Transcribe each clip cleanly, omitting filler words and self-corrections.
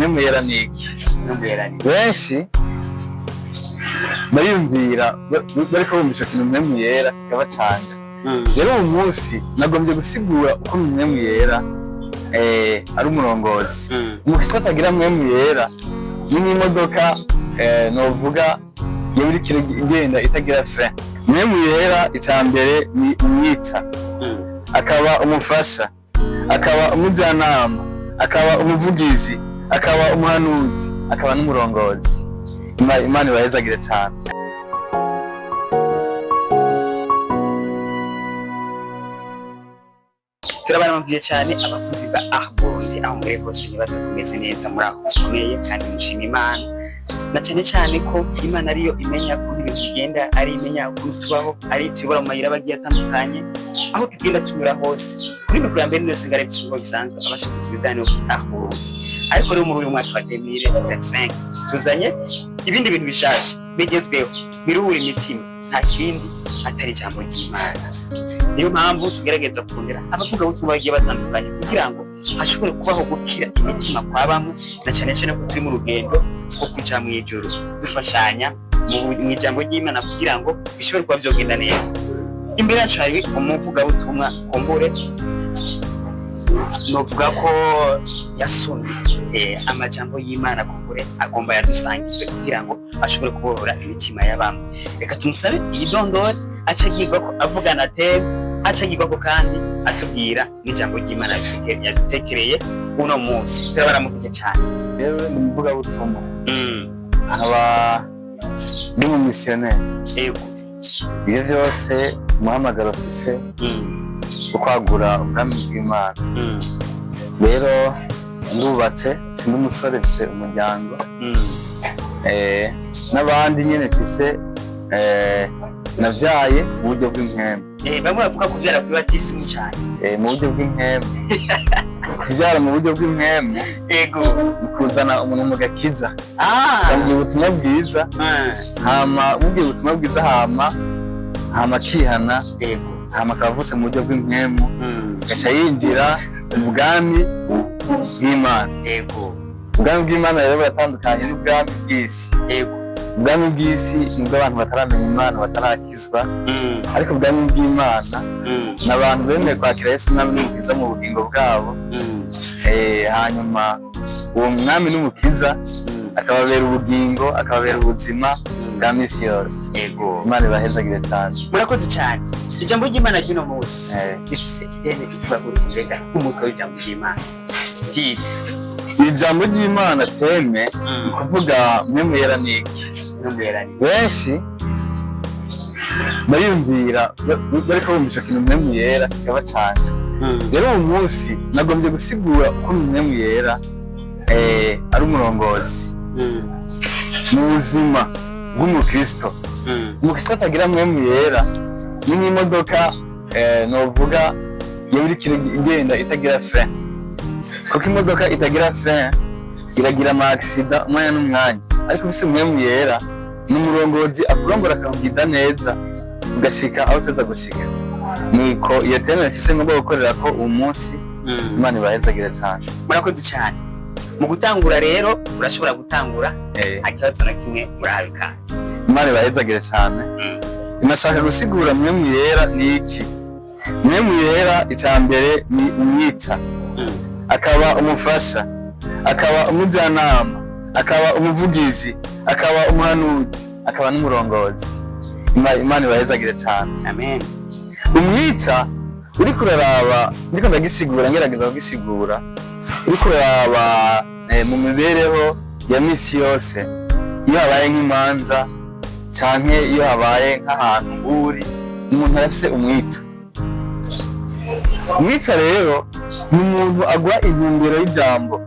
mwemu yera niki benshi bariyumvira bariko bumvisha ikintu mwemu yera kikabacanga. Rero uyu munsi nagombye gusigura uko mwemu yera ari umurongozi. Umukristo atagira mwemu yera ni nk'imodoka novuga iyo iriko igenda itagira frein. Mwemu yera icambere ni umwitsa, akaba umufasha, akaba umujyanama, akaba umuvugizi, akaba umuhanuzi, akaba n'umurongozi. Imana ibahezagire cyane. Turabaramukije cyane abakozi ba Arbondi aho muri bose nibaza kumeze neza muri aho mukomeye kandi mushima Imana. Na cyane ko Imana ariyo imenya ko ibintu bigenda, ari imenya ko tubaho, ari tubura mu mayira bagiye atandukanye aho tugenda tunyura hose. Kuri mikoro ya mbere niyo singare bisuko bisanzwe abashakitsi bidane Arbondi. Ariko rero muri uyu mwaka wa 2025 tuzanye ibindi bintu bishasha bigezweho biruhura imitima, nta kindi atari ijambo ry'Imana. Niyo mpamvu tugerageza kundera abavuga ubutumwa bagiye batandukanye kugira ngo hashobore kubaho gukira imitima kwa bamwe, na cyane ko turi mu rugendo rwo kuja mu ijuru dufashanya mu ijambo ry'Imana kugira ngo bishobore kuba byogenda neza. Imbere yacu hari umuvuga ubutumwa Kombore, novuga ko yasomye amajambo y'Imana Kombore agomba yadusangize kugira ngo ashobore kubohora imitima y'abamwe. Reka tumusabe yidondore acagirwa ko avugana ate, acagirwa ko kandi atubwira n'ijambo ry'Imana yadutekereye uno munsi. Turabaramukije cyane. Rero ni umuvuga butumwa aba ndi mu missionnaire. Yego ibyo byose umuhamagaro ufise ukwagura ubwami bw'Imana. Rero ndubatse, sindi umusore, mfise umuryango n'abandi nyene mfise navyaye mu buryo bw'impemu. Bamwe bavuga kuvyara kuri batisimu cyane mu buryo bw'impemu. Kuvyara mu buryo bw'impemu yego kuzana umuntu mu gakiza, bamubwira ubutumwa bwiza, hama bubwira ubutumwa bwiza, hama akihana, hama akavutse mu buryo bw'impemu, agaca yinjira ubwami bw'Imana. Ubwami bw'Imana rero buratandukanye n'ubwami bw'isi. Ubwami bw'isi nibwo abantu bataramenya Imana, batarakizwa, ariko ubwami bw'Imana ni abantu bemeye kwakira Yesu mwami n'umukiza mu bugingo bwabo. Hanyuma uwo mwami n'umukiza akababera ubugingo, akababera ubuzima bwa misi yose. Imana ibahezagire cyane. Murakoze cyane. Ijambo ry'Imana ry'uno munsi rifise ideni rivuga ngo mbega umutwe w'ijambo ry'Imana. Ijambo ry'Imana teme ni kuvuga mwemu yera niki. Benshi bariyumvira bariko bumvisha ikintu mwemu yera kikabacanga. Rero uyu munsi nagombye gusigura uko mwemu yera ari umurongozi mu buzima bw'umukristo. Umukristo atagira mwemu yera ni nk'imodoka novuga iyo iriko igenda itagira frein. Kuko imodoka itagira frein iragira ama accident umwanya n'umwanya, ariko ufise mwemu yera n'umurongozi akurongora akakugida neza ugashika aho uteza gushika. Niko iyo teme mfise ngomba gukorera ko uyu munsi. Imana ibahezagire cyane. Murakoze cyane. Mu gutangura rero urashobora gutangura akibazo na kimwe murahawe ikaze. Imana ibahezagire cyane. Nashaka gusigura mwemu yera ni iki. Mwemu yera icambere ni umwitsa, akaba umufasha, akaba umujyanama, akaba umuvugizi, akaba umuhanuzi, akaba n'umurongozi. Imana ibahezagire cyane. Amen. Umwitsa uriko uraraba, ndiko ndagisigura, ngerageza kugisigura, uriko uraraba mu mibereho ya misi yose, iyo habaye nk'imanza canke iyo habaye nk'ahantu uri, umuntu arafise umwitsa. Umwitsa rero ni umuntu agwa intumbero y'ijambo.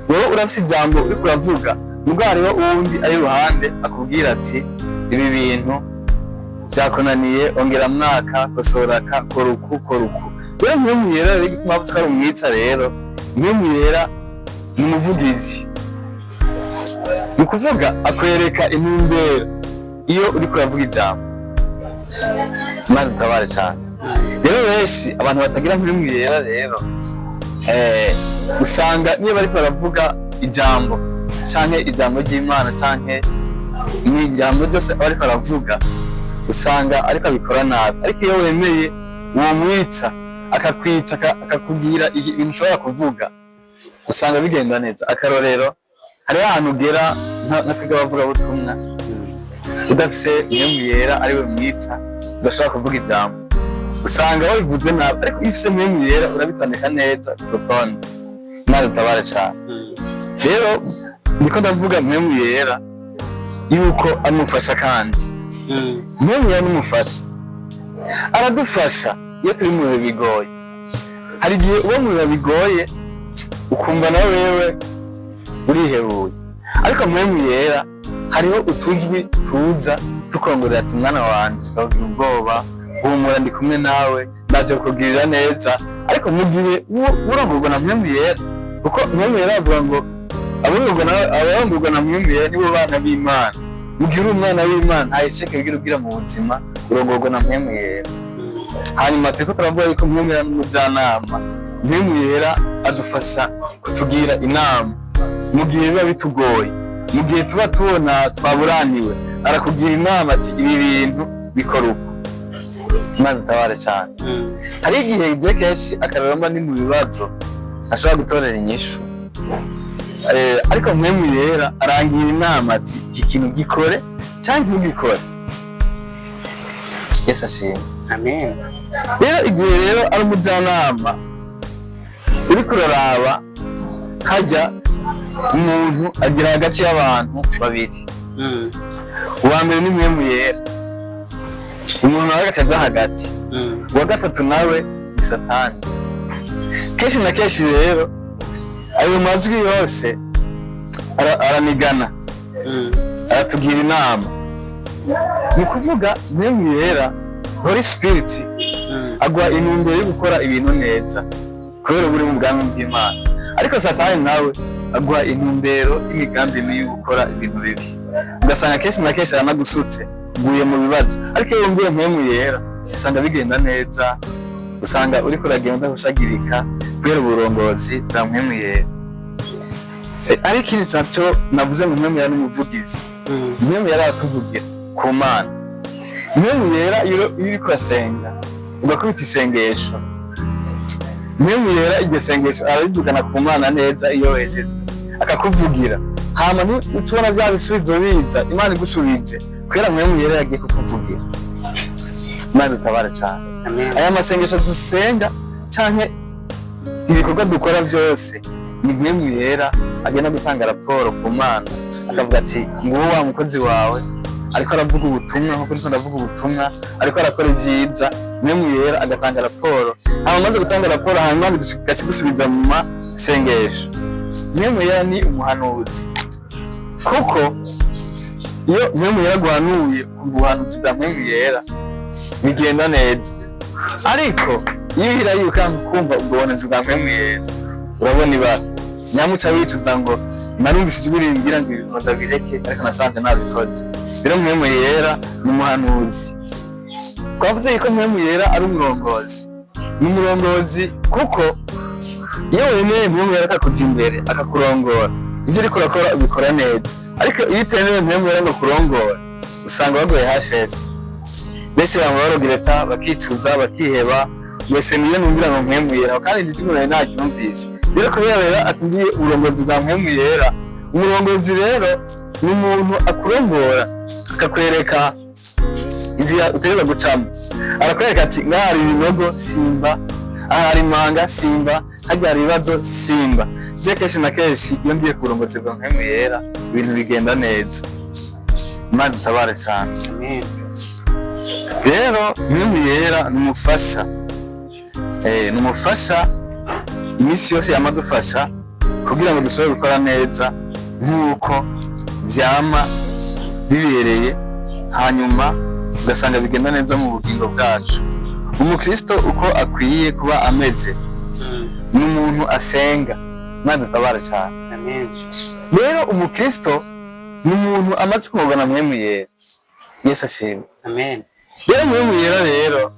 Wowe urafise ijambo uriko uravuga, nubwo hariho uwundi ari iruhande akubwira ati ibi bintu vyakunaniye, ongera mwaka, kosoraka, koruku. Rero mwemu yera rero igituma avuga ko ari umwitsa rero, mwemu yera ni umuvugizi. Ni kuvuga akwereka intumbero iyo uriko uravuga ijambo. Imana itabare cyane. Rero benshi abantu batagira mwemu yera rero usanga niyo bariko baravuga ijambo canke ijambo ry'Imana canke n'ijambo ryose aba ariko aravuga usanga ariko abikora nabi, ariko iyo wemeye uwo mwitsa akakwitsa akakubwira ibintu ushobora kuvuga usanga bigenda neza. Akarorero, hari ahantu ugera nka twebwe abavugabutumwa udafise mpwemu yera ariwe mwitsa udashobora kuvuga ijambo usanga wabivuze nabi, ariko iyo ufise mpwemu yera urabitondeka neza ku rutonde. Imana itabare cane. Rero niko ndavuga mpwemu yera yuko amufasha, kandi mpwemu yera n'umufasha, aradufasha iyo turi mu bihe bigoye. Hari igihe uba mu bihe bigoye ukumva na wewe urihebuye, ariko mpwemu yera hariho utujwi tuza tukongorera ati mwana wanje, tukagira ubwoba, humura ndi kumwe nawe, ndaje kukugirira neza. Ariko mu gihe urongorwa na mpwemu yera, kuko mpwemu yera avuga ngo abongorwa na mpwemu yera nibo bana b'Imana. Mu gihe uri umwana w'Imana nta isheke ugira mu buzima, urongorwa na mpwemu yera. Hanyuma turiko turavuga yuko mpwemu yera n'umujyanama. Mpwemu yera adufasha kutugira inama mu gihe biba bitugoye, mu gihe tuba tubona twaburaniwe, arakugira inama ati ibi bintu bikora uko. Imana itabare cane. Hari igihe je kenshi akaroromba ni mu bibazo ashobora gutorera inyishu, ariko mpwemu yera arangira inama ati iki kintu gikore canke ntugikore. Yesu ashimwe. Amen. Rero igihe rero ari umujyanama uriko uraraba, hajya umuntu agira hagati y'abantu babiri. Uwa mbere ni mpwemu yera, umuntu nawe agaca aja hagati. Uwa gatatu nawe ni Satani. Kenshi na kenshi rero ayo majwi yose aranigana, aratugira inama. Ni kuvuga mpwemu yera, Holy Spirit agwa intumbero yo gukora ibintu neza kubera buri mu bwami bw'Imana, ariko Satani nawe agwa intumbero y'imigambi mibi yo gukora ibintu bibi. Ugasanga kenshi na kenshi aranagusutse uguye mu bibazo, ariko iyo wumviye mpwemu yera usanga bigenda neza, usanga uriko uragenda ushagirika kubera uburongozi bwa mpwemu yera. Ariko ikindi caco navuze ngo mpwemu yera n'umuvugizi. Mpwemu yera aratuvugira ku Mana. Mpwemu yera iyo uriko urasenga ugakubita isengesho, mpwemu yera iryo sengesho arabivugana ku Mana neza iyo wejeje akakuvugira. Hama utubona bya bisubizo biza, Imana igusubije kubera mpwemu yera yagiye kukuvugira. Imana itabare cane. Aya masengesho dusenga canke ibikorwa dukora vyose ni mpwemu yera agenda gutanga raporo ku Mana, akavuga ati nguwo wa mukozi wawe ariko aravuga ubutumwa nkuko ndiko ndavuga ubutumwa, ariko arakora ivyiza. Mpwemu yera agatanga raporo, hama maze gutanga raporo hanyuma igasubiza mu masengesho. Mpwemu yera ni umuhanuzi, kuko iyo mpwemu yera guhanuye ubuhanuzi bwa mpwemu yera bigenda neza. Ariko iyo uhira yuka kumva ubwonezi bwa mpwemu yera urabona ibara, nyamuca wicuza ngo narumvise ijwi rimbwira ngo ibintu ndabireke, ariko nasanze nabikoze. Rero mpwemu yera ni umuhanuzi. Twavuze yuko mpwemu yera ari umurongozi. Ni umurongozi kuko iyo wemeye mpwemu yera akakuja imbere akakurongora, ibyo uriko urakora ubikora neza. Ariko iyo utemeye mpwemu yera ngo kurongora usanga bagoye hashesi. Bese bamwe barogereta bakicuza bakiheba, wese niyo numvira ngo mpwemu yera, kandi ndimo naryumvise. Rero kubera atugiye uburongozi bwa mpwemu yera. Umurongozi rero ni umuntu akurongora akakwereka inzira utegeka gucamo. Arakwereka ati ngaha hari ibinogo simba, aha hari imanga simba, hajya hari ibibazo simba. Je kenshi na kenshi iyo ngiye ku burongozi bwa mpwemu yera ibintu bigenda neza. Imana itabare cane. Rero mpwemu yera ni umufasha, ni umufasha imisi yose yamadufasha kugira ngo dushobore gukora neza nk'uko vyama bibereye, hanyuma ugasanga bigenda neza mu bugingo bwacu. Umukristo uko akwiye kuba ameze ni umuntu asenga. Imana itabare cane. Rero umukristo ni umuntu amaze kumubona na mpwemu yera. Yesu ashimwe. Amen. Rero mpwemu yera rero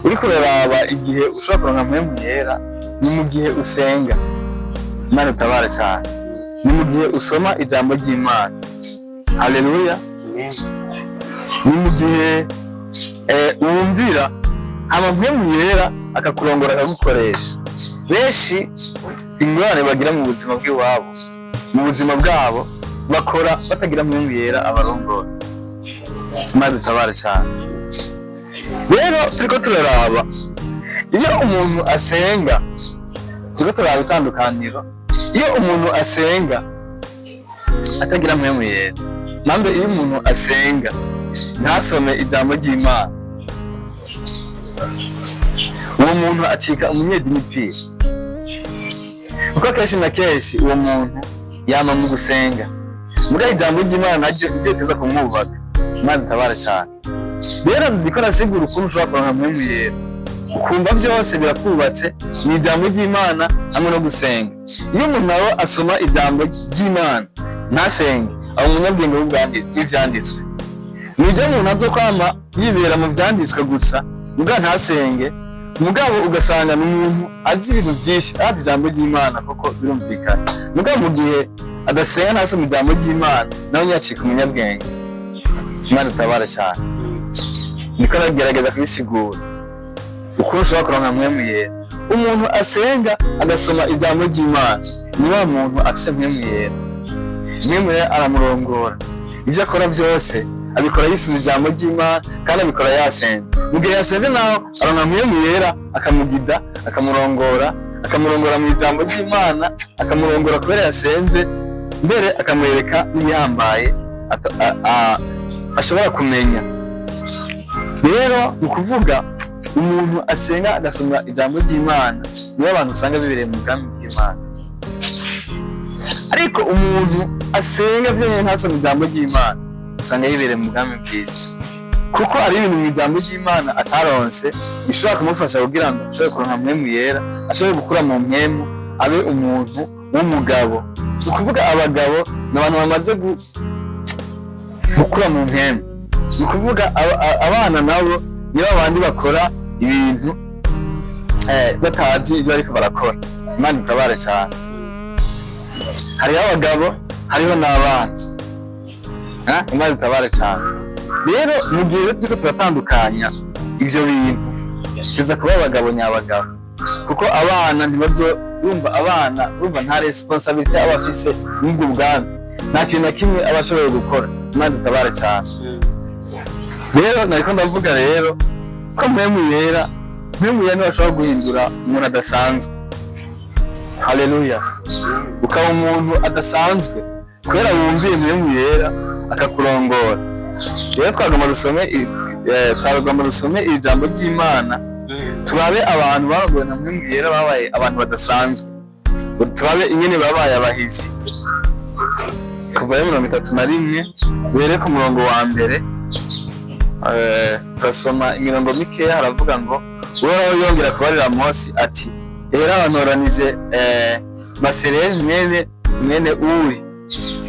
uriko uraraba igihe ushobora kuronka mpwemu yera ni mu gihe usenga. Imana itabare cane. ni mu gihe usoma ijambo ry'Imana. Haleluya. Ni mu gihe wumvira mpwemu yera akakurongora akagukoresha. Benshi ingorane bagira mu buzima bw'iwabo, mu buzima bwabo bakora batagira mpwemu yera abarongora. Imana itabare cyane. Rero turiko turaraba iyo umuntu asenga, turiko turaraba itandukaniro. Iyo umuntu asenga atagira mpwemu yera, nambe iyo umuntu asenga ntasome ijambo ry'Imana, uwo muntu acika umunyedini pire. Kuko kenshi na kenshi uwo muntu yama mu gusenga, muga ijambo ry'Imana naryo niteza kumwubaka. Imana itabare cyane. Rero ndiko nasigura ukuntu ushobora kuronka mpwemu yera, ukumva byose birakubatse mu ijambo ry'Imana hamwe no gusenga. Iyo umuntu nawe asoma ijambo ry'Imana ntasenge, aba umunyabwenge w'ivyanditswe. Nibyo umuntu azo kwama yibera mu vyanditswe gusa, muga ntasenge, mugabo ugasanga n'umuntu azi ibintu byinshi, azi ijambo ry'Imana koko birumvikana. Muga mu gihe adasenga ntasoma ijambo ry'Imana, nawe nyacika umunyabwenge. Imana itabara cyane. Niko nagerageza kubisigura ukuntu ushobora kuronka mpwemu yera. Umuntu asenga agasoma ijambo ry'Imana, ni wa muntu afise mpwemu yera. Mpwemu yera aramurongora, ibyo akora byose abikora yisuza ijambo ry'Imana kandi abikora yasenze. Mu gihe yasenze naho aronka mpwemu yera akamugida, akamurongora mu ijambo ry'Imana, akamurongora kubera yasenze, mbere akamwereka n'ibihambaye ashobora kumenya. Rero mu kuvuga umuntu asenga agasoma ijambo ry'Imana, niyo abantu usanga bibereye mu bwami bw'Imana. Ariko umuntu asenga byonyine ntasoma ijambo ry'Imana, usanga yibereye mu bwami bw'isi. Kuko ari ibintu mu ijambo ry'Imana ataronse bishobora kumufasha kugira ngo ashobore kuronka mpwemu yera, ashobore gukura mu mpwemu, abe umuntu w'umugabo. Ni ukuvuga abagabo ni abantu bamaze gukura mu mpwemu. Ni ukuvuga abana nabo nibo abandi bakora ibintu batazi ibyo ariko barakora. Imana itabare cyane. Hariho abagabo, hariho n'abana. Imana itabare cyane. Rero mu gihe turiko turatandukanya ivyo bintu, tuza kuba abagabo nyabagabo. Kuko abana ntibazo urumva nta responsabilité aba afise n'ubwo bwami, nta kintu na kimwe aba ashoboye gukora. Imana itabare cyane. Rero nariko ndavuga rero ko mpwemu yera niwe ashobora guhindura umuntu adasanzwe. Haleluya. Ukaba umuntu adasanzwe kubera wumviye mpwemu yera akakurongora. Rero twagomba dusome ijambo ry'Imana, turabe abantu bagowe na mpwemu yera babaye abantu badasanzwe, turabe ingene babaye abahizi. Kuva 31 duhere ku murongo wa mbere, turasoma imirongo mikeya. Haravuga ngo Uhoraho yongera kubarira Mose ati, rero abantoranije Masereri mwene Uri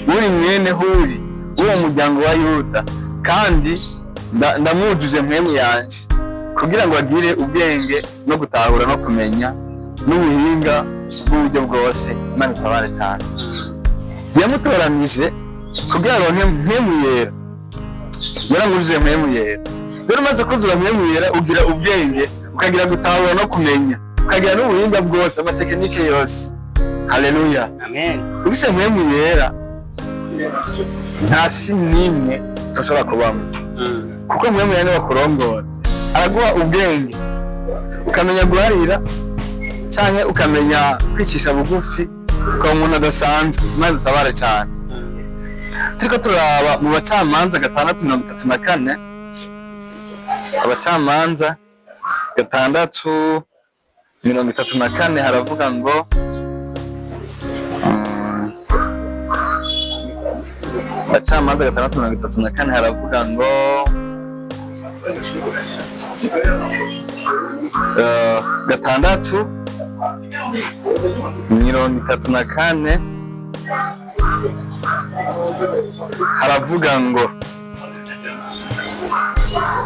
mwene Huri w'uwo muryango wa Yuda, kandi ndamwujuje mpwemu yanje kugira ngo agire ubwenge no gutahura no kumenya n'ubuhinga bw'uburyo bwose. Imana itabare cyane. Yamutoranije kugira ngo mpwemu yera, yaramwujuje mpwemu yera. Rero umaze kuzura mpwemu yera ugira ubwenge, ukagira gutahura no kumenya, ukagira n'ubuhinga bwose, amatekinike yose. Haleluya. Amen. Ubise mpwemu yera nta si nimwe ushobora kubamo. Kuko mpwemu yera niwe akurongora, araguha ubwenge, ukamenya guharira canke ukamenya kwicisha bugufi, ukaba umuntu adasanzwe. Imana itabare cyane. Turiko turaba mu Bacamanza 6:34, Abacamanza 6:34 haravuga ngo Bacamanza 6:34 haravuga ngo 6:34 haravuga ngo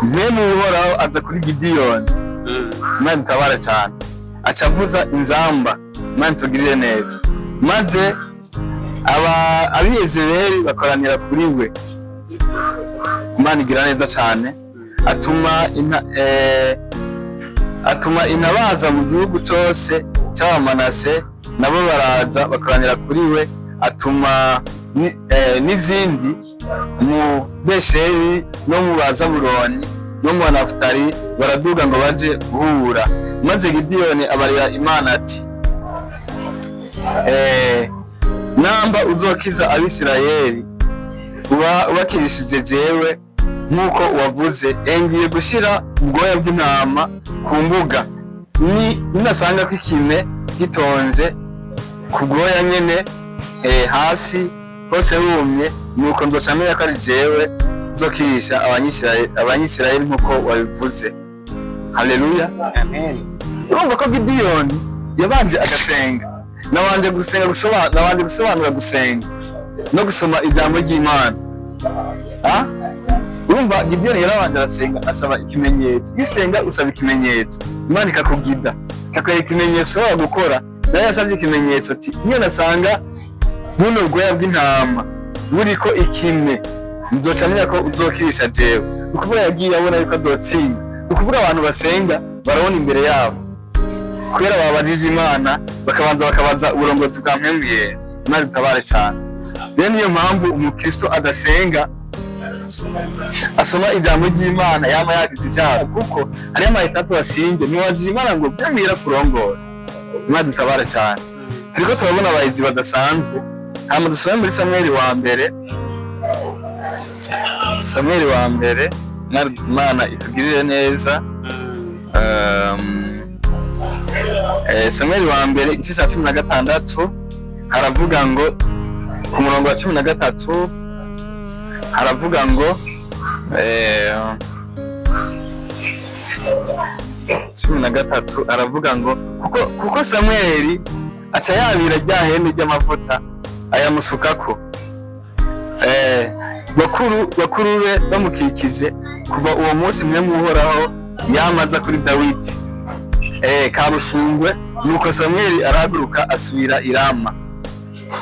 mpwemu Uhoraho aza kuri Gideyoni. Imana itabare cyane. Acavuza inzamba, Imana itugirire neza, maze abiyezebeli bakoranira kuri we. Imana igira neza cyane, atuma intabaza mu gihugu cyose cy'Abamanase, nabo baraza bakoranira kuri we. Atuma n'izindi mu Besheri no mu Bazabuloni no mu Nafutali baraduga ngo baje guhura. Maze Gideyoni abarira Imana ati, namba uzokiza Abisirayeli ubakirishije jewe nk'uko wavuze, ngiye gushyira ubwoya bw'intama ku mbuga, ninasanga ko ikime gitonze ku bwoya nyene hasi hose humye, nuko nzoca menya ko ari jewe nzokirisha Abanyisirayeli nk'uko wabivuze. Haleluya, amen. urumva ko Gideyoni yabanje agasenga, nabanje gusobanura gusenga no gusoma ijambo ry'Imana. Urumva Gideyoni yarabanje arasenga, asaba ikimenyetso. Gisenga usaba ikimenyetso, Imana ikakugida, ikakwereka ikimenyetso ushobora gukora. Nawe yasabye ikimenyetso ati, niyo nasanga buno bwoya bw'intama buriko ikime, nzoca menya ko uzokirisha jewe. Ukuvuga yagiye abona yuko azotsinda. Ukuvuga abantu basenga barabona imbere yabo, kubera babajije Imana, bakabaza uburongozi bwa Mpwemu Yera. Imana itabare cyane. Rero niyo mpamvu umukristo adasenga, asoma ijambo ry'Imana yama yagize icyaha, kuko hariyo amahitapu basinge ntiwajije Imana ngo Mpwemu Yera kurongora. Imana itabare cyane. Turiko turabona abahizi badasanzwe. Hama dusome muri Samweli wa mbere, Imana itugirire neza. Samweli wa mbere igice cya 16 haravuga ngo, ku murongo wa 13 haravuga ngo 13 aravuga ngo, kuko Samweli aca yabira rya hene ry'amavuta ayamusukako, bakuru be bamukikije. Kuva uwo munsi Mpwemu Uhoraho yamaza kuri Dawidi kabushungwe, nuko Samweli arahaguruka asubira i Rama.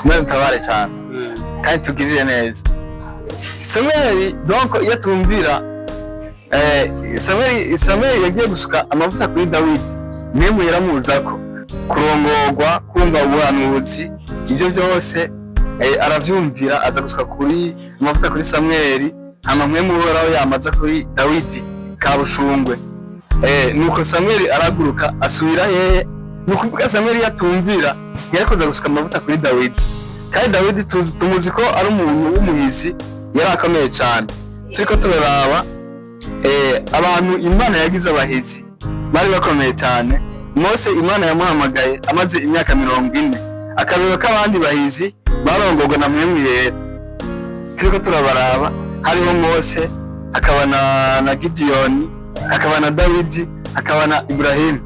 Imana itabare cyane kandi tugirire neza. Samweli donc iyo tumvira, Samweli yagiye gusuka amavuta kuri Dawidi, Mpwemu yaramuzako kurongorwa, kumva ubuhanuzi, ibyo byose aravyumvira, aza gusuka kuri amavuta kuri Samweli. Hama Mpwemu Uhoraho yamaza kuri Dawidi kabushungwe. Nuko Samweli araguruka asubira hehe. Nukuvuga Samweli yatumvira yarikoza gusuka amavuta kuri Dawidi, kandi Dawidi tumuzi ko ari umuntu w'umuhizi, yari akomeye cyane. Turiko turaraba abantu Imana yagize abahizi bari bakomeye cyane. Mose Imana yamuhamagaye amaze imyaka 40, akarero k'abandi bahizi barongorwa na Mpwemu Yera. Turiko turabaraba, hariho Mose, hakaba na Gideyoni, hakaba na Dawidi, hakaba na Ibrahimu.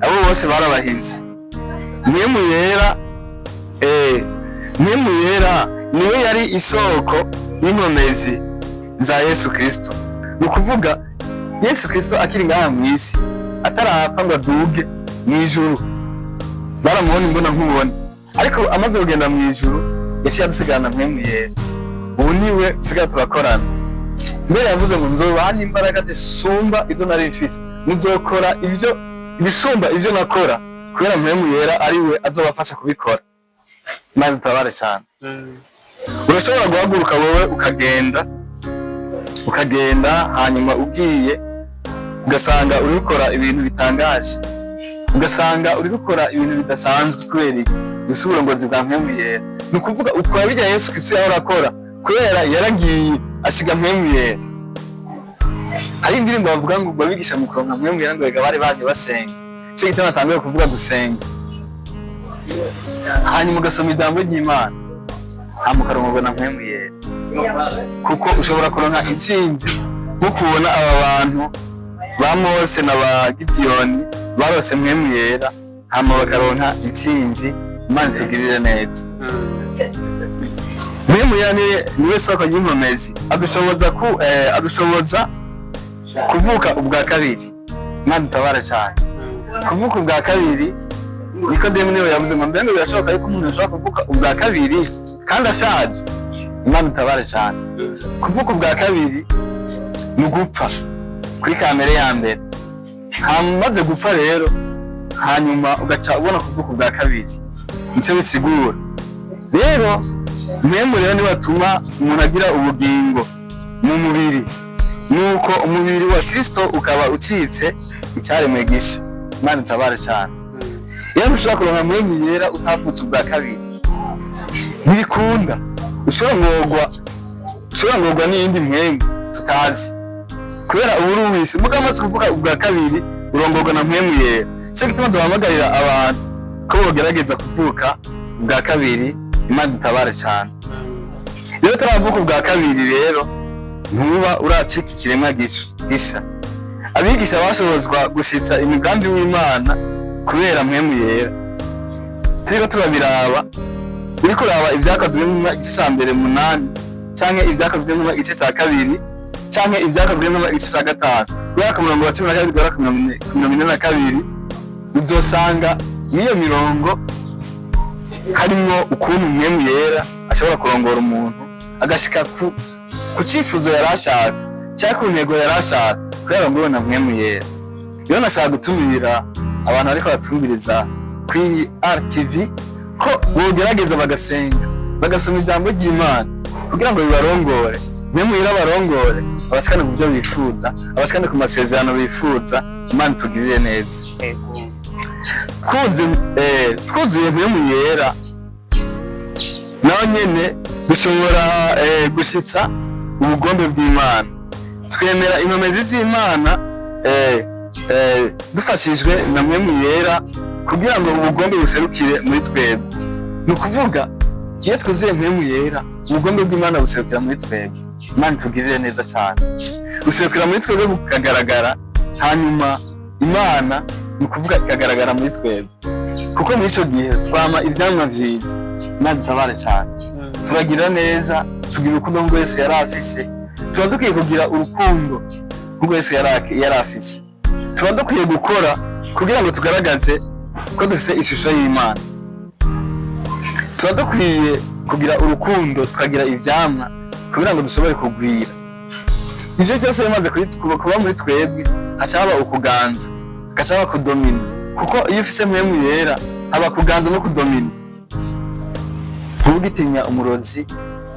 Abo bose barabahizi. Mpwemu Yera niwe yari isoko y'inkomezi za Yesu Kristo. Nukuvuga Yesu Kristo akiri ngaha mu isi, atarapfa ngo aduge mu ijuru, baramubona imbona nkubona. Ariko amaze kugenda mu ijuru, yaciye adusigarana Mpwemu Yera. Ubu niwe dusigaye turakorana. Mbere yavuze ngo nzobaha imbaraga zisumba izo nari mfise, muzokora ibisumba ibyo nakora, kubera Mpwemu Yera ari we azobafasha kubikora. Imana itabare cyane. Urashobora guhaguruka wowe ukagenda, hanyuma ugiye ugasanga uri gukora ibintu bitangaje, ugasanga uri gukora ibintu bidasanzwe, kubera uburongozi bwa Mpwemu Yera. Nukuvuga ukora bijya Yesu Kristo yahora akora, kubera yaragiye asiga Mpwemu Yera. Hari indirimbo bavuga ngo babigisha mu kuronka Mpwemu Yera ngo rega bari baje basenga. Cyo gituma natangiye kuvuga gusenga, hanyuma ugasoma ijambo ry'Imana, hama ukarongorwa na Mpwemu Yera. Kuko ushobora kuronka intsinzi nko kubona aba bantu ba Mose na ba Gideyoni barose Mpwemu Yera, hama bakaronka intsinzi. Imana itugirire neza. Mpwemu Yera niwe soko y'inkomezi, adushoboza kuvuka ubwa kabiri. Imana itabare cyane. Kuvuka ubwa kabiri, Nikodemu niwe yavuze ngo mbega birashoboka yuko umuntu ashobora kuvuka ubwa kabiri kandi ashaje. Imana itabare cyane. Kuvuka ubwa kabiri ni ugupfa kuri kamere ya mbere, hamaze gupfa rero hanyuma ugaca ubona kuvuka ubwa kabiri. Nicyo bisigura rero, mpemu rero ni batuma umuntu agira ubugingo mu mubiri, nuko umubiri wa Kristo ukaba ucitse icyaremwe gisha. Imana itabare cyane. Iyo ushaka kuronka mpemu yera utavutse ubwa kabiri ntibikunda. ushobora ngorwa n'iyindi mpemu tutazi kubera uburuwisi. Mugamaze kuvuga ubwa kabiri urongorwa na mpemu yera. Cyo gituma duhamagarira abantu ko bogerageza kuvuka ubwa kabiri. Imana itabare cyane. Iyo turavuka ubwa kabiri rero ntuba uracika ikiremwa gisha. Abigisha bashobozwa gushitsa imigambi w'Imana kubera mpemu yera. Turiko turabiraba, uri kuraba ibyakozwe mu gice cya mbere 8 canke ibyakozwe mu gice cya kabiri canke ibyakozwe mu gice cya gatanu kubera ku murongo wa 12 kugera ku 42 uzosanga niyo mirongo harimo ukuntu mpemu yera ashobora kurongora umuntu agashika ku cyifuzo yarashaka cyangwa ku ntego yarashaka kubera ngo na mpemu yera. Iyo nashaka gutumira abantu ariko batumviriza kuri RTV ko bogerageza bagasenga bagasoma ijambo ry'Imana kugira ngo bibarongore, mpemu yera barongore, abashikane ku byo bifuza, abashikane ku masezerano bifuza. Imana tugirire neza. Twuzuye mpemu yera naho nyene dushobora gushitsa ubugombe bw'Imana. Twemera inkomezi z'Imana dufashijwe na mpemu yera kugira ngo ubugombe buserukire muri twebwe. Ni ukuvuga iyo twuzuye mpemu yera ubugombe bw'Imana buserukira muri twebwe. Imana tugirire neza cyane. Buserukira muri twebwe bukagaragara, hanyuma Imana ni ukuvuga ikagaragara muri twebwe, kuko muri icyo gihe twama ibyamwa byiza. Imana itabare cyane. Turagira neza, tugira urukundo nk'uko Yesu yari afise. Tuba dukwiye kugira urukundo nk'uko Yesu yari afise. Tuba dukwiye gukora kugira ngo tugaragaze ko dufite ishusho y'Imana. Tuba dukwiye kugira urukundo, tukagira ibyamwa kugira ngo dushobore kugwira. Ivyo cyose bimaze kuba muri twebwe, hacaba ukuganza, hacaba kudomina, kuko iyo ufise mpemu yera haba kuganza no kudomina. Ntugitinya umurozi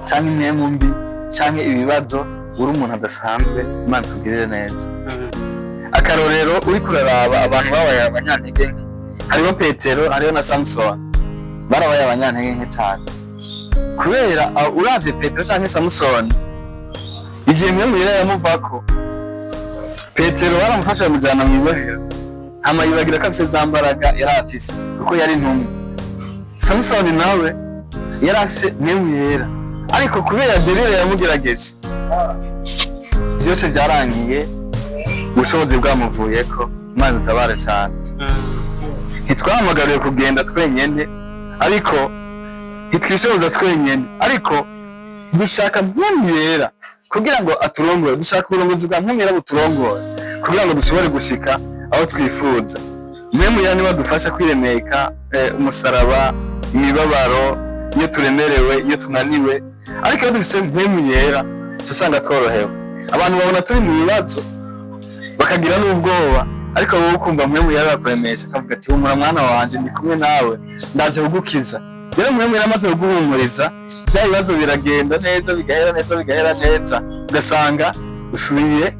canke impemu mbi canke ibibazo, uri umuntu adasanzwe. Imana tugirire neza. Akarorero uri kuraraba abantu babaye abanyantege nke, hariho Petero, hariho na Samson, barabaye abanyantege nke cyane. Kubera uravye Petero canke Samson, igihe mpemu yera yamuvako, Petero baramufasha mujana mu ibohero, hama yibagira ko afise za mbaraga yari afise kuko yari intumwa. Samson nawe yari afise mpemu yera, ariko kubera Delila yamugerageje byose byarangiye, ubushobozi bwamuvuyeko. Imana itabare cyane. Ntitwahamagariwe kugenda twenyene, ariko ntitwishoboza twenyene, ariko dushaka mpemu yera kugira ngo aturongore. Dushaka uburongozi bwa mpemu yera buturongore kugira ngo dushobore gushika aho twifuza. Mpemu yera niwe adufasha kwiremeka umusaraba, imibabaro, iyo turemerewe, iyo tunaniwe. Ariko iyo dufise mpemu yera tusanga tworohewe. Abantu babona turi mu bibazo bakagira n'ubwoba, ariko wowe ukumva mpemu yera arakuremesha akavuga ati humura mwana wanje, ndi kumwe nawe, ndaje kugukiza. Rero mpemu yera amaze kuguhumuriza, bya bibazo biragenda neza, bigahera neza, bigahera neza, ugasanga usubiye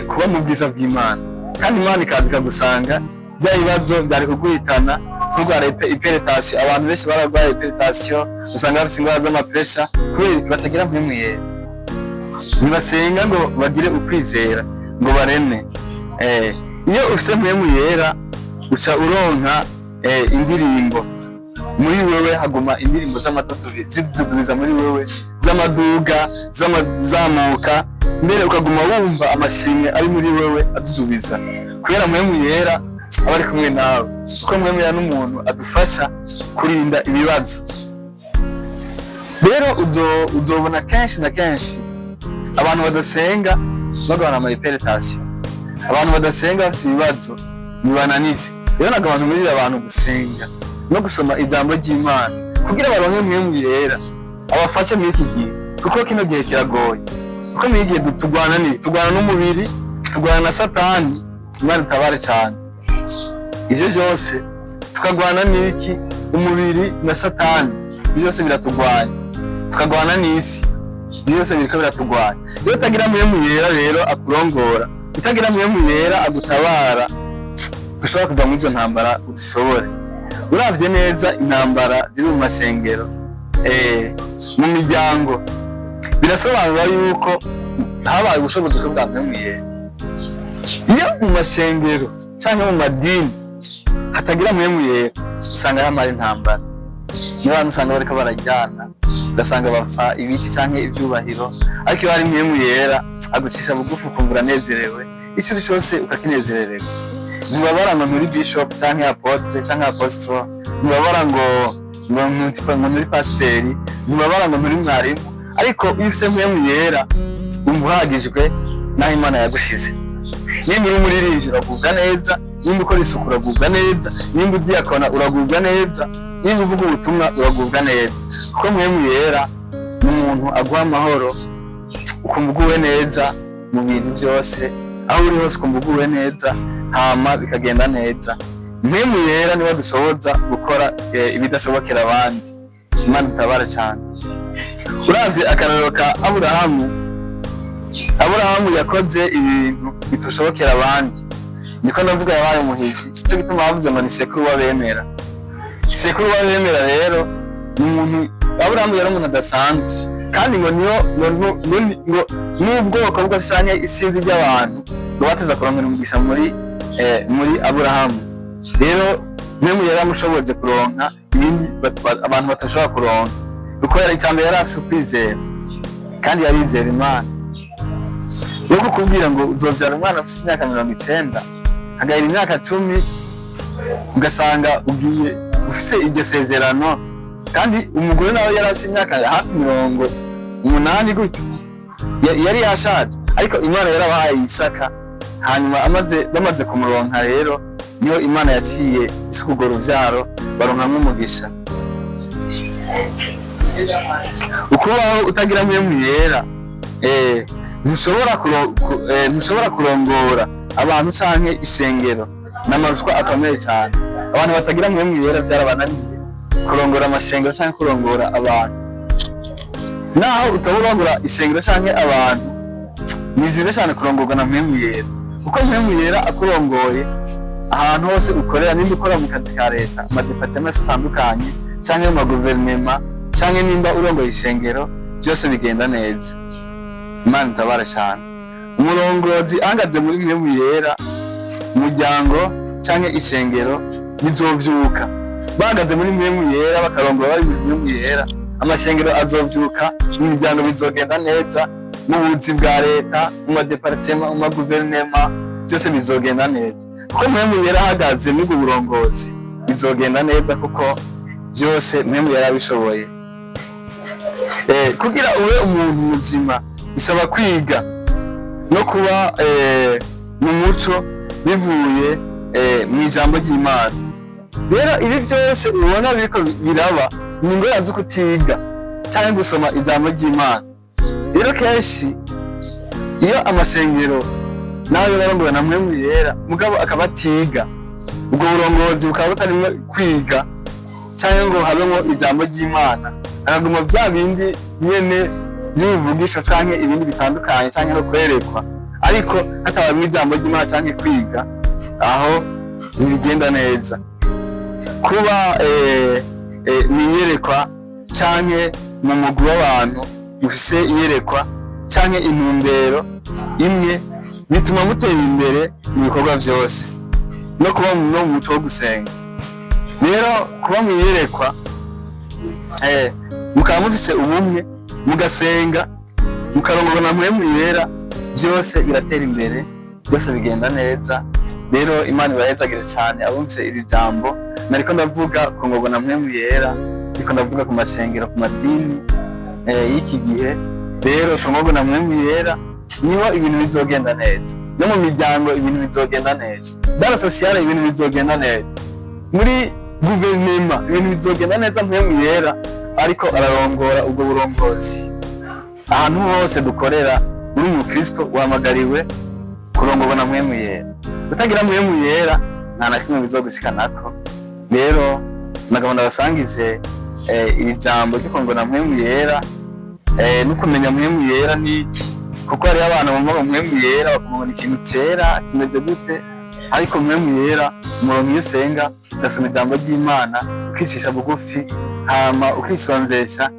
kuba mu bwiza bw'Imana. Kandi Imana ikaza ikagusanga bya bibazo byari kuguhitana, kurwara hypertension. Abantu benshi bararwaye hypertension, usanga bafite indwara z'amapresha kubera batagira mpemu yera. Ntibasenga ngo bagire ukwizera ngo bareme. Iyo ufite mpemu yera uca uronka indirimbo muri wewe, haguma indirimbo z'amadudubi zidudubiza muri wewe, z'amaduga, z'amazamuka, mbere ukaguma wumva amashimwe ari muri wewe adudubiza kubera mpemu yera aba ari kumwe nawe. Kuko mpemu yera n'umuntu adufasha kurinda ibibazo. Rero uzobona kenshi na kenshi abantu badasenga bagabana ama hypertension, abantu badasenga bafite ibibazo bibananije. Rero nagabantu muri abantu gusenga no gusoma ijambo ry'Imana kugira baronke mpemu yera, abafashe muri iki gihe, kuko kino gihe kiragoye, kuko muri iki gihe tugwana n'umubiri, tugwana na satani. Imana itabare cyane. Ivyo byose tukagwana n'iki, umubiri na satani, byose biratugwanya, tukagwana n'isi, byose biriko biratugwanya. Iyo utagira mpwemu yera rero akurongora, utagira mpwemu yera agutabara, ushobora kuva muri izo ntambara udashobore. Uravye neza intambara ziri mu mashengero, mu miryango, birasobanura yuko habaye ubushobozi bwa mpwemu yera. Iyo mu mashengero canke mu madini hatagira mpwemu yera, usanga hamara intambara. Niyo bantu usanga bariko barajyana, ugasanga bapfa ibiti canke ivyubahiro, ariko iyo hari mpwemu yera agucisha bugufi ukumva uranezerewe, ikintu cyose ukakinezerererwa. Ntibabara ngo nturi bishop canke apotre canke apostro, ntibabara ngo nturi pasiteri, ntibabara ngo nturi mwarimu, ariko iyo ufise mpwemu yera wumva uhagijwe n'aho Imana yagushize. Nimba uri umuririmbyi uragubwa neza, nimba ukora isuku uragubwa neza, nimba udiyakona uragubwa neza, nimba uvuga ubutumwa uragubwa neza, kuko mpwemu yera ni umuntu aguha amahoro, ukumva uguwe neza mu bintu byose, aho uri hose ukumva uguwe neza, hama bikagenda neza. Mpwemu yera niwe dushoboza gukora ibidashobokera abandi. Imana itabara cyane. Urazi akarorero ka Aburahamu yakoze ibintu bitushobokera abandi, niko ndavuga yabaye umuhizi. Icyo gituma bavuze ngo ni sekuru w'abemera. Sekuru w'abemera rero ni umuntu, Aburahamu yari umuntu adasanzwe, kandi ngo n'ubwoko bwose canke isinzi ry'abantu ngo bateza kurongera umugisha muri Aburahamu. Rero mpwemu yari amushoboje kuronka ibindi abantu batashobora kuronka, kuko icyambere yari afise ukwizera, kandi yarizera Imana. Nuko kubwira ngo uzovyara umwana afite imyaka 90, hagahera imyaka 10, ugasanga ugiye ufise iryo sezerano, kandi umugore nawe yari afite imyaka hafi 80 gutyo, yari yashaje, ariko Imana yarabahaye Isaka. Hanyuma bamaze kumuronka rero, niyo Imana yaciye isukugora uruvyaro, baronkamwo umugisha. Ukubaho utagira mpwemu yera, ntushobora kurongora abantu canke ishengero, n'amarushwa akomeye cyane. Abantu batagira mpwemu yera byarabananiye kurongora amashengero canke kurongora abantu. Naho utaburongora ishengero canke abantu, ni vyiza cyane kurongorwa na mpwemu yera, kuko mpwemu yera akurongoye ahantu hose ukorera. Nimba ukora mu kazi ka leta, amadepartement atandukanye, canke mu maguverinema, canke nimba urongoye ishengero, byose bigenda neza. Imana itabara cyane. Umurongozi ahagaze muri mpwemu yera, umuryango canke ishengero bizovyuka. Bahagaze muri mpwemu yera, bakarongora bari muri mpwemu yera, amashengero azovyuka, imiryango bizogenda neza, mu buzi bwa leta, mu madepartement, mu maguverinema, byose bizogenda neza. Kuko mpwemu yera ahagaze muri ubwo burongozi, bizogenda neza, kuko byose mpwemu yera abishoboye. Kugira ube umuntu muzima bisaba kwiga no kuba mu muco bivuye mu ijambo ry'Imana. Rero ibi byose ubona biriko biraba ni ingorane zo kutiga cyangwa gusoma ijambo ry'Imana. Rero kenshi iyo amasengero nawe barongora na mpwemu yera, mugabo akabatiga, ubwo burongozi bukaba butarimo kwiga cyangwa ngo habemo ijambo ry'Imana, akaguma bya bindi nyene by'ubuvugisho canke ibindi bitandukanye canke no kwerekwa, ariko hatabaye ijambo ry'Imana canke kwiga, aho ntibigenda neza. Kuba niyerekwa canke mu mugwi w'abantu mufise iyerekwa canke intumbero imwe, bituma mutera imbere mu bikorwa byose, no kuba mu muco wo gusenga. Rero kuba mwiyerekwa, mukaba mufise ubumwe, mugasenga, mukarongorwa na mpwemu yera, byose biratera imbere, byose bigenda neza. Rero Imana ibahezagire cyane abumvise iri jambo. Nariko ndavuga kurongorwa na mpwemu yera, ariko ndavuga ku masengero, ku madini y'iki gihe. Rero turongorwa na mpwemu yera, niho ibintu bizogenda neza, no mu miryango ibintu bizogenda neza, dans la sociale ibintu bizogenda neza, muri guverinema ibintu bizogenda neza mpwemu yera ariko ararongora ubwo burongozi. Ahantu hose dukorera uri umukristo wahamagariwe kurongorwa na mpwemu yera. Utagira mpwemu yera nta na kimwe bizogushikanako. Rero nagabo ndabasangije iri jambo ryo kurongorwa na mpwemu yera, no kumenya mpwemu yera niki, kuko hari abantu bumva mpwemu yera bakumubona ikintu cyera kimeze gute, ariko mpwemu yera umurongo iyo usenga ugasoma ijambo ry'Imana ukicisha bugufi hama ukisonzesha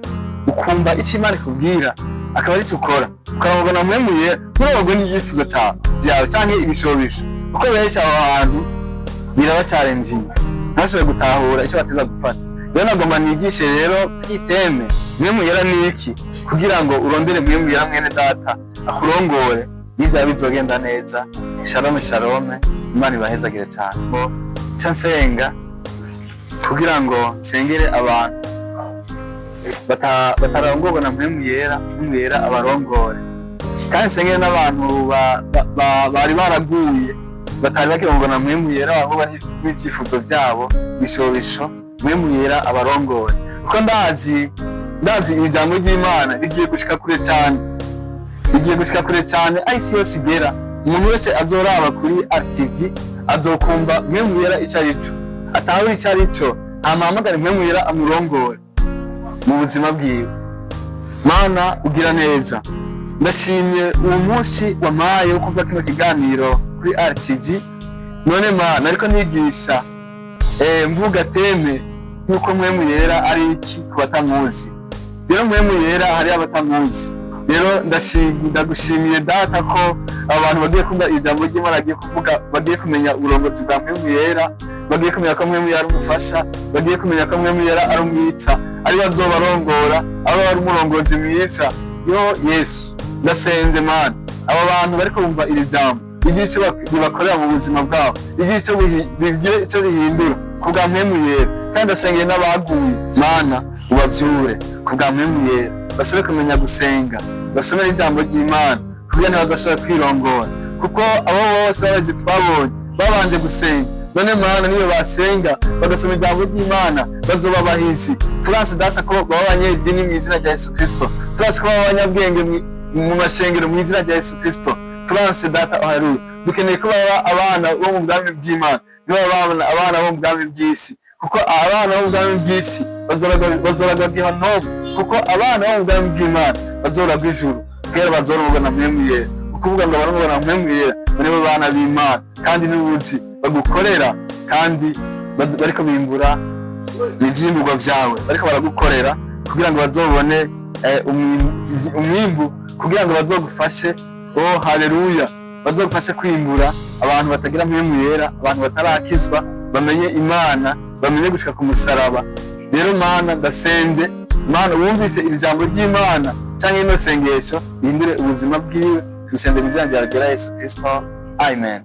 ukumva icyo Imana ikubwira akaba ari cyo ukora, ukarongorwa na mpwemu yera nturongorwe n'ibyifuzo byawe cyangwa ibishobisho, kuko benshi aho hantu birabacarenjiye ntashobore gutahura icyo bateza gufata. Rero nagomba nigishe rero kwiteme mpwemu yera niki, kugira ngo urondere mpwemu yera mwene data akurongore n'ibyawe bizogenda neza. Shalom shalom, Imana ibahezagire cyane. Nca nsenga kugira ngo nsengere abantu batarongorwa na mpwemu yera abarongore, kandi nsengere n'abantu bari baraguye batari bakirongorwa na mpwemu yera bahura n'ibyifuzo byabo bishobisho, mpwemu yera abarongore, kuko ndazi ijambo ry'Imana rigiye gushika kure cyane, isi yose igera. Umuntu wese azoraba kuri RTV azokumva mpwemu yera icyo arico, atahura icyo arico, amahamagara mpwemu yera amurongore mu buzima bwiwe. Mana ugira neza, ndashimye uwo munsi wampaye wo kumva kino kiganiro kuri RTV. None Mana ariko nigisha mvuga teme yuko mpwemu yera ari iki ku batamuzi. Rero mpwemu yera hari abatamuzi. Rero ndagushimiye data ko abantu bagiye kumva ijambo ry'Imana bagiye kumenya uburongozi bwa mpwemu yera, bagiye kumenya ko mpwemu yera ari umufasha, bagiye kumenya ko mpwemu yera ari umwitsa, ari bazobarongora, abo ari umurongozi mwiza. Yesu ndasenze Mana, aba bantu bariko bumva iri jambo igihe icyo bibakorera mu buzima bwabo, igihe icyo bihindura ku bwa mpwemu yera, kandi ndasengeye n'abaguye Mana ubavyure ku bwa mpwemu yera, basubire kumenya gusenga, basomere ijambo ry'Imana kugira ntibazashobora kwirongora, kuko abo bose babazi twabonye babanje gusenga. None Mana niyo basenga bagasoma ijambo ry'Imana bazoba bahizi. Turanse data ko baba abanyedini mu izina rya Yesu Kristo, turanse ko baba abanyabwenge mu mashengero mu izina rya Yesu Kristo. Turanse data haleluya, dukeneye ko baba abana bo mu bwami bw'Imana, niba abana bo mu bwami bw'isi, kuko abana bo mu bwami bw'isi bazoragwa gihanomu, kuko abana bo mu bwami bw'Imana bazoragwa ijuru, kera bazorongorwa na mpwemu yera. Ukuvuga ngo barongorwa na mpwemu yera nibo bana b'Imana, kandi n'ubuzi bagukorera, kandi bariko bimbura ivyimburwa vyawe, bariko baragukorera kugira ngo bazobone umwimbu, kugira ngo bazogufashe. Haleluya, bazogufashe kwimbura abantu batagira mpwemu yera, abantu batarakizwa bamenye Imana, bamenye gushika ku musaraba. Rero Mana ndasenze, Mana wumvise iri jambo ry'Imana cyangwa ino sengesho rihindure ubuzima bwiwe, tubisenze mu izina rya Yesu Kristo, amen.